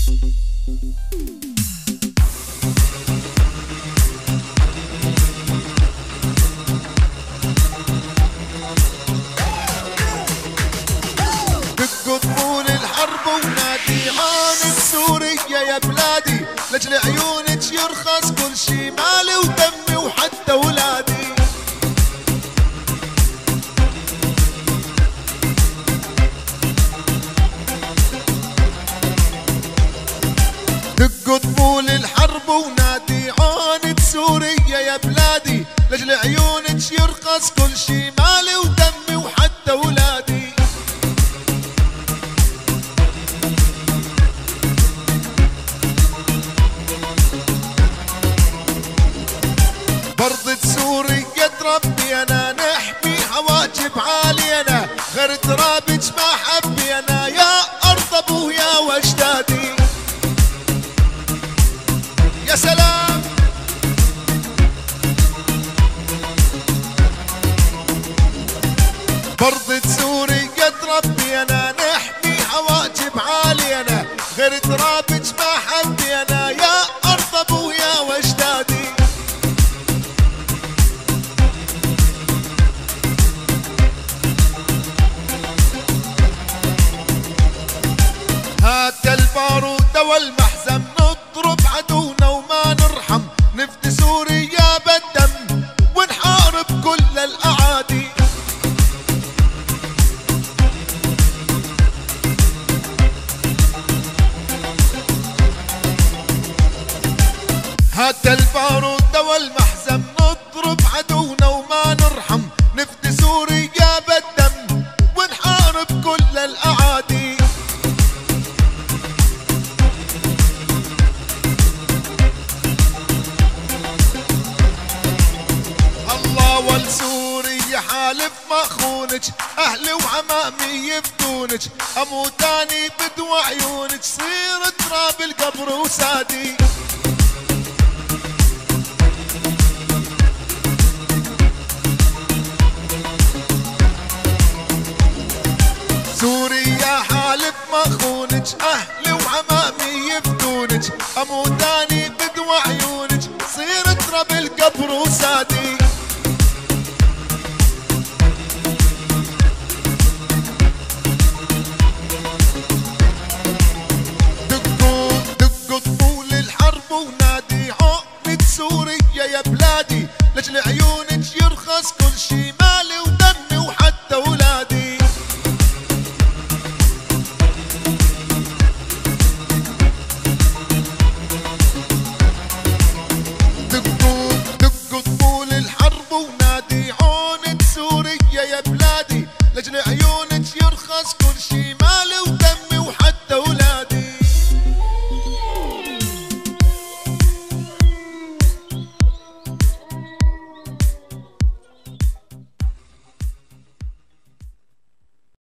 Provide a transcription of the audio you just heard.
دقوا طبول الحرب ونادي عانق سوريا يا بلادي، لاجل عيونك يرخص كل شي، مالي ودمي وحتى ولادي. دقوا طبول الحرب ونادي عانق سوريا يا بلادي، لاجل عيونك يرخص كل شي، مالي ودمي وحتى ولادي. برضة سوريا تربينا، نحمي حواجب عالينا، غير ترابج ما حبينا، يا أرض أبويا وأجدادي. يا سلام برضة سوريا تربينا، نحمي حواجب عالينا، غير ترابج ما حبينا، يا أرض أبويا وأجدادي. هات البارود والمحزم، نضرب عدونا وما نرحم، نفدي سوريا بالدم ونحارب كل الأعادي. هات البارود والمحزم، نضرب عدونا وما نرحم، نفدي سوريا بالدم ونحارب كل الأعادي. والسوريا حالف ما خونج، اهلي وعمامي يفدونج، اموت اني بدوى عيونج، صير تراب القبر وسادي. سوريا حالف ما خونج، اهلي وعمامي يفدونج، اموت اني بدوى عيونج، صير تراب القبر وسادي. ونادي عقد سوريا يا بلادي، لاجل عيونك يرخص كل شي.